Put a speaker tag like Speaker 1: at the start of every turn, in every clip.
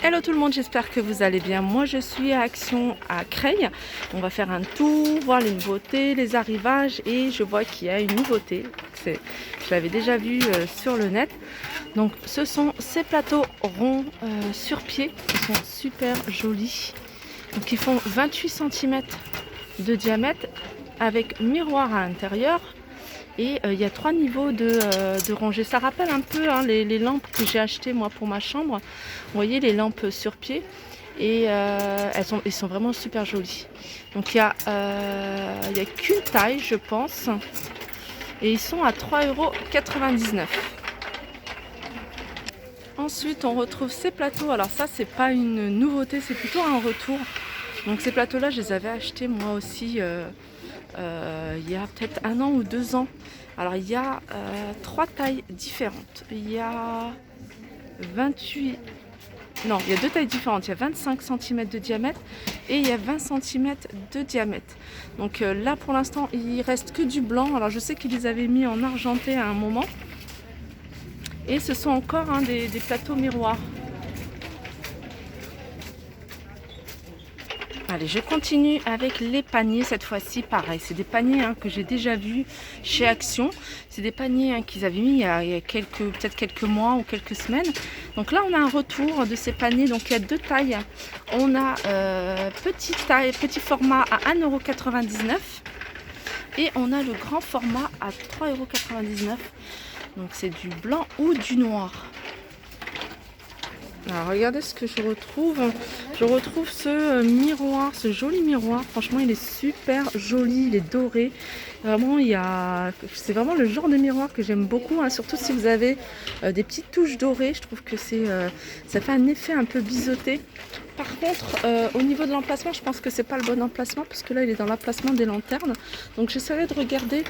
Speaker 1: Hello tout le monde, j'espère que vous allez bien. Moi je suis à Action à Creil. On va faire un tour, voir les nouveautés, les arrivages et je vois qu'il y a une nouveauté. Je l'avais déjà vu sur le net. Donc ce sont ces plateaux ronds sur pied qui sont super jolis. Donc ils font 28 cm de diamètre avec miroir à l'intérieur. Et il y a 3 niveaux de rangée. Ça rappelle un peu les lampes que j'ai achetées moi pour ma chambre. Vous voyez les lampes sur pied. Et elles sont vraiment super jolies. Donc il y a qu'une taille je pense. Et ils sont à 3,99 €. Ensuite on retrouve ces plateaux. Alors ça c'est pas une nouveauté, c'est plutôt un retour. Donc ces plateaux là je les avais achetés moi aussi il y a peut-être 1 an ou 2 ans. Alors il y a 3 tailles différentes. Il y a 28... Non, il y a 2 tailles différentes. Il y a 25 cm de diamètre et il y a 20 cm de diamètre. Donc là pour l'instant il reste que du blanc. Alors je sais qu'ils les avaient mis en argenté à un moment. Et ce sont encore des plateaux miroirs. Allez, je continue avec les paniers cette fois-ci. Pareil, c'est des paniers que j'ai déjà vus chez Action. C'est des paniers qu'ils avaient mis il y a peut-être quelques mois ou quelques semaines. Donc là, on a un retour de ces paniers. Donc il y a 2 tailles. On a petit format à 1,99 € et on a le grand format à 3,99 €. Donc c'est du blanc ou du noir. Alors regardez ce que je retrouve. Je retrouve ce miroir, ce joli miroir. Franchement, il est super joli, il est doré. Vraiment, c'est vraiment le genre de miroir que j'aime beaucoup. Surtout si vous avez des petites touches dorées. Je trouve que ça fait un effet un peu biseauté. Par contre, au niveau de l'emplacement, je pense que c'est pas le bon emplacement parce que là, il est dans l'emplacement des lanternes. Donc j'essaierai de regarder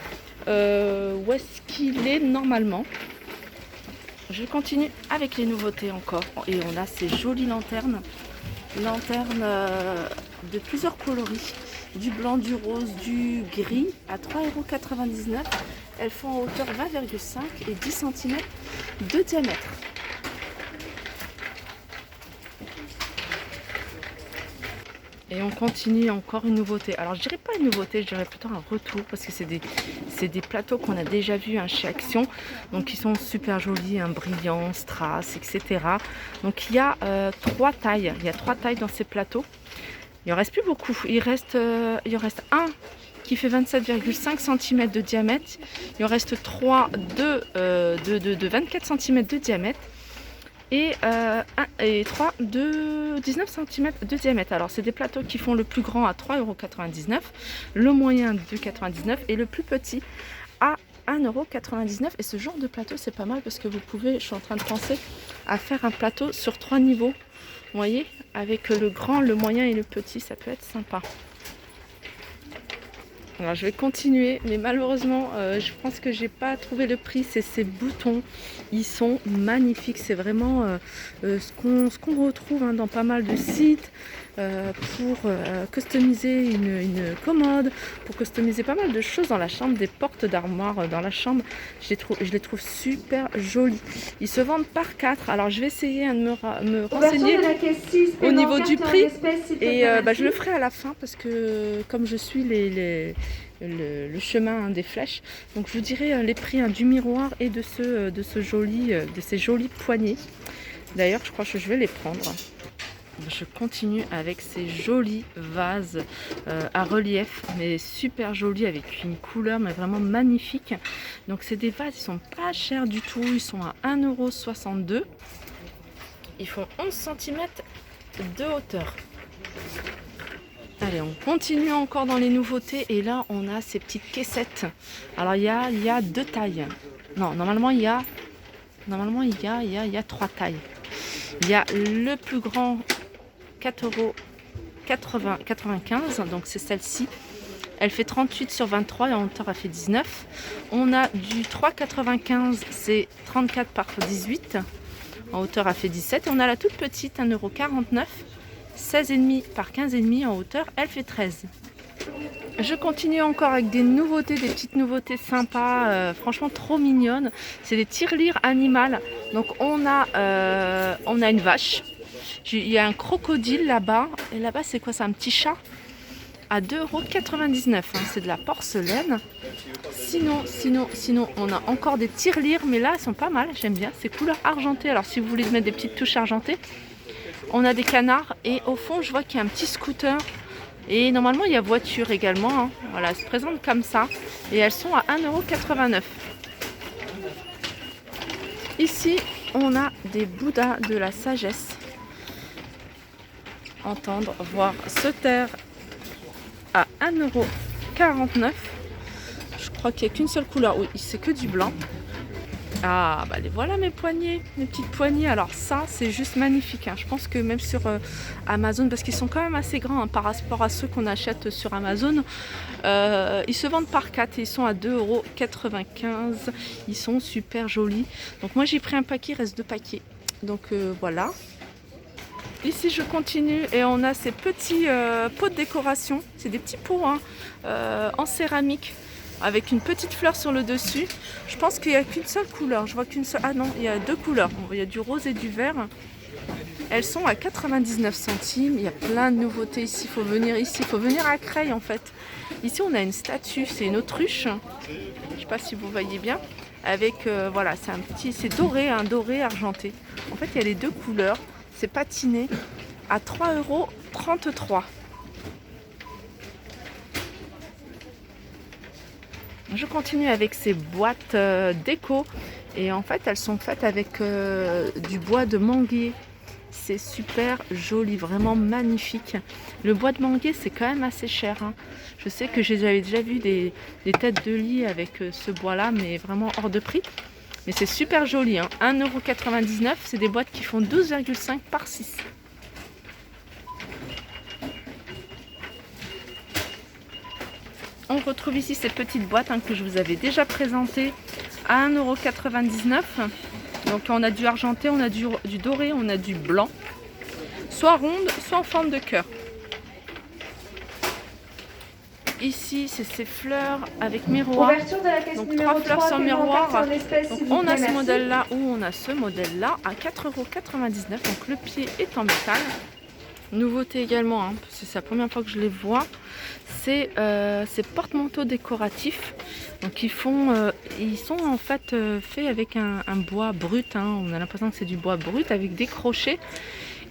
Speaker 1: où est-ce qu'il est normalement. Je continue avec les nouveautés encore et on a ces jolies lanternes de plusieurs coloris, du blanc, du rose, du gris à 3,99 €. Elles font en hauteur 20,5 et 10 cm de diamètre. Et on continue, encore une nouveauté. Alors je dirais pas une nouveauté, je dirais plutôt un retour parce que c'est des plateaux qu'on a déjà vus chez Action. Donc ils sont super jolis, brillants, strass, etc. Donc il y a 3 tailles. Il y a 3 tailles dans ces plateaux. Il en reste plus beaucoup. Il en reste un qui fait 27,5 cm de diamètre. Il en reste 3 de 24 cm de diamètre. Et 3 de 19 cm de diamètre. Alors c'est des plateaux qui font le plus grand à 3,99 €, le moyen 2,99 € et le plus petit à 1,99 €. Et ce genre de plateau c'est pas mal parce que vous pouvez, je suis en train de penser à faire un plateau sur 3 niveaux. Vous voyez, avec le grand, le moyen et le petit, ça peut être sympa. Alors je vais continuer, mais malheureusement je pense que j'ai pas trouvé le prix. C'est ces boutons, ils sont magnifiques. C'est vraiment ce qu'on retrouve dans pas mal de sites pour customiser une commode, pour customiser pas mal de choses dans la chambre, des portes d'armoire dans la chambre. Je les trouve super jolis. Ils se vendent par 4. Alors je vais essayer de me renseigner au niveau du prix et je le ferai à la fin parce que comme je suis le chemin des flèches, donc je vous dirai les prix du miroir et de ces jolis poignées. D'ailleurs je crois que je vais les prendre. Je continue avec ces jolis vases à relief, mais super jolis avec une couleur mais vraiment magnifique. Donc c'est des vases, ils sont pas chers du tout, ils sont à 1,62 €. Ils font 11 cm de hauteur. Allez, on continue encore dans les nouveautés et là on a ces petites caissettes. Alors il y a 2 tailles. Non, normalement il y a 3 tailles. Il y a le plus grand 4,95 €, donc c'est celle-ci. Elle fait 38 sur 23 et en hauteur elle fait 19. On a du 3,95, c'est 34 par 18. En hauteur elle fait 17. Et on a la toute petite, 1,49 €. 16,5 par 15,5 en hauteur, elle fait 13. Je continue encore avec des nouveautés, des petites nouveautés sympas, franchement trop mignonnes. C'est des tirelires animales. Donc on a une vache Il y a un crocodile là-bas. Et là-bas, c'est quoi? C'est un petit chat à 2,99 €. Hein. C'est de la porcelaine. Sinon, on a encore des tirelires. Mais là, elles sont pas mal. J'aime bien. C'est couleur argentée. Alors, si vous voulez mettre des petites touches argentées, on a des canards. Et au fond, je vois qu'il y a un petit scooter. Et normalement, il y a voiture également. Hein. Voilà, elles se présentent comme ça. Et elles sont à 1,89 €. Ici, on a des Bouddhas de la sagesse. Entendre, voir, se taire à 1,49 €. Je crois qu'il n'y a qu'une seule couleur. Oui, c'est que du blanc. Ah, bah les voilà mes poignets, mes petites poignées. Alors ça, c'est juste magnifique. Hein. Je pense que même sur Amazon, parce qu'ils sont quand même assez grands hein, par rapport à ceux qu'on achète sur Amazon, ils se vendent par 4 et ils sont à 2,95 €. Ils sont super jolis. Donc moi j'ai pris un paquet, il reste 2 paquets. Donc voilà. Ici je continue et on a ces petits pots de décoration. C'est des petits pots hein, en céramique. Avec une petite fleur sur le dessus. Je pense qu'il n'y a qu'une seule couleur. Je vois qu'une seule. Ah non, il y a 2 couleurs. Il y a du rose et du vert. Elles sont à 99 centimes. Il y a plein de nouveautés ici. Il faut venir ici. Il faut venir à Creil en fait. Ici, on a une statue. C'est une autruche. Je ne sais pas si vous voyez bien. Avec, voilà, c'est un petit. C'est doré, un doré argenté. En fait, il y a les 2 couleurs. C'est patiné à 3,33 €. Je continue avec ces boîtes déco et en fait elles sont faites avec du bois de manguier. C'est super joli, vraiment magnifique. Le bois de manguier c'est quand même assez cher. Hein. Je sais que j'avais déjà vu des têtes de lit avec ce bois là mais vraiment hors de prix. Mais c'est super joli, hein. 1,99 €, c'est des boîtes qui font 12,5 par 6. On retrouve ici ces petites boîtes hein, que je vous avais déjà présentées à 1,99 €. Donc on a du argenté, on a du doré, on a du blanc. Soit ronde, soit en forme de cœur. Ici, c'est ces fleurs avec miroir. Donc 3 fleurs sur miroir. Donc on a ce modèle-là ou on a ce modèle-là à 4,99 €. Donc le pied est en métal. Nouveauté également, hein, parce que c'est la première fois que je les vois, c'est ces porte-manteaux décoratifs. Donc ils sont en fait faits avec un bois brut. Hein. On a l'impression que c'est du bois brut avec des crochets.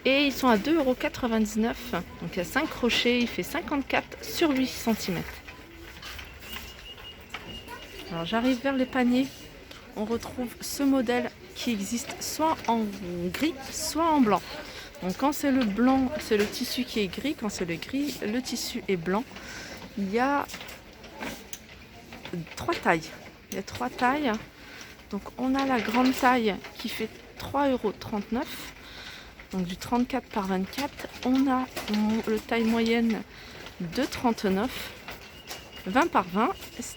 Speaker 1: Et ils sont à 2,99 €. Donc il y a 5 crochets, il fait 54 sur 8 cm. Alors j'arrive vers les paniers. On retrouve ce modèle qui existe soit en gris, soit en blanc. Donc quand c'est le blanc, c'est le tissu qui est gris. Quand c'est le gris, le tissu est blanc. Il y a 3 tailles. Il y a 3 tailles. Donc on a la grande taille qui fait 3,39 €. Donc du 34 par 24. On a le taille moyenne de 39. 20 par 20.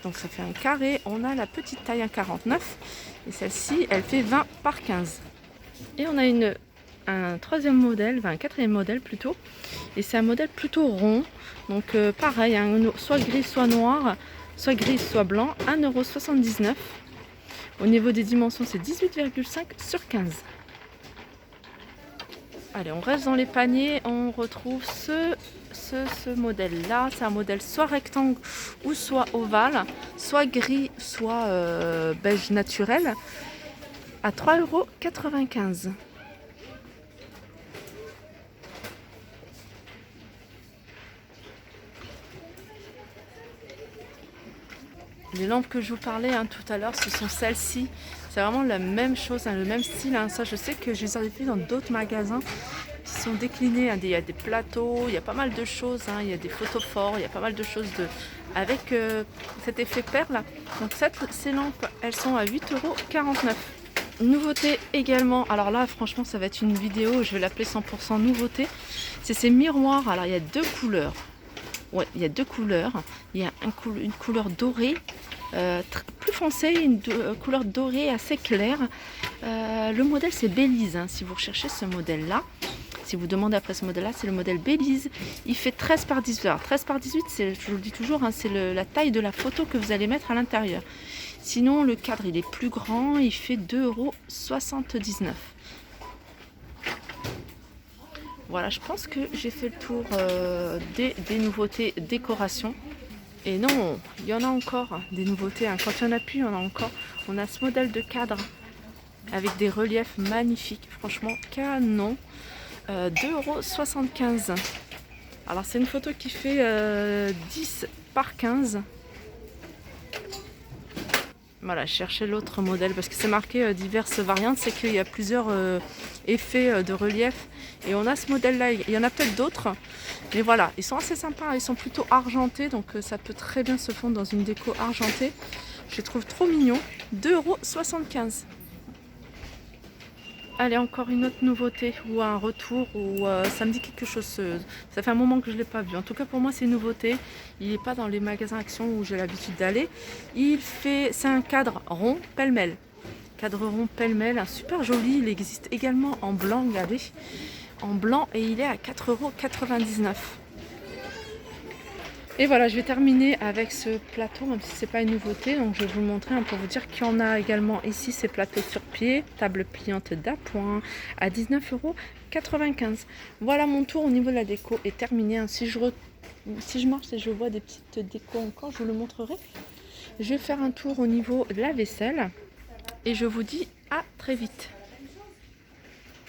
Speaker 1: Donc ça fait un carré. On a la petite taille à 49. Et celle-ci, elle fait 20 par 15. Et on a un troisième modèle, enfin un quatrième modèle plutôt, et c'est un modèle plutôt rond, donc pareil, hein, soit gris soit noir, soit gris soit blanc, 1,79 €. Au niveau des dimensions c'est 18,5 sur 15. Allez, on reste dans les paniers, on retrouve ce modèle là, c'est un modèle soit rectangle ou soit ovale, soit gris soit beige naturel, à 3,95 €. Les lampes que je vous parlais hein, tout à l'heure, ce sont celles-ci. C'est vraiment la même chose, hein, le même style. Hein. Ça, je sais que je les ai vues dans d'autres magasins qui sont déclinés. Hein. Il y a des plateaux, il y a pas mal de choses. Hein. Il y a des photos forts, il y a pas mal de choses avec cet effet perle. Donc ces lampes, elles sont à 8,49 €. Nouveauté également. Alors là, franchement, ça va être une vidéo. Je vais l'appeler 100% nouveauté. C'est ces miroirs. Alors, il y a 2 couleurs. Ouais, il y a 2 couleurs. Il y a une couleur dorée, plus foncée, une couleur dorée assez claire. Le modèle c'est Belize. Hein, si vous recherchez ce modèle-là, si vous demandez après ce modèle-là, c'est le modèle Belize. Il fait 13 par 18. Alors 13 par 18, je vous le dis toujours, hein, c'est la taille de la photo que vous allez mettre à l'intérieur. Sinon, le cadre il est plus grand, il fait 2,79 €. Voilà, je pense que j'ai fait le tour des nouveautés décoration. Et non, il y en a encore des nouveautés, hein. Quand il n'y en a plus, il y en a encore. On a ce modèle de cadre avec des reliefs magnifiques, franchement canon. 2,75 €. Alors c'est une photo qui fait 10 par 15. Voilà, je cherchais l'autre modèle parce que c'est marqué diverses variantes, c'est qu'il y a plusieurs effets de relief. Et on a ce modèle-là, il y en a peut-être d'autres, mais voilà, ils sont assez sympas, ils sont plutôt argentés, donc ça peut très bien se fondre dans une déco argentée. Je les trouve trop mignons. 2,75 €. Allez, encore une autre nouveauté ou un retour ou ça me dit quelque chose. Ça fait un moment que je ne l'ai pas vu. En tout cas, pour moi, c'est une nouveauté. Il n'est pas dans les magasins Action où j'ai l'habitude d'aller. C'est un cadre rond pêle-mêle. Cadre rond pêle-mêle, super joli. Il existe également en blanc, regardez. En blanc et il est à 4,99 €. Et voilà, je vais terminer avec ce plateau, même si ce n'est pas une nouveauté. Donc je vais vous le montrer pour vous dire qu'il y en a également ici, ces plateaux sur pied, table pliante d'appoint à 19,95 €. Voilà, mon tour au niveau de la déco est terminé. Si je marche et je vois des petites décos encore, je vous le montrerai. Je vais faire un tour au niveau de la vaisselle et je vous dis à très vite.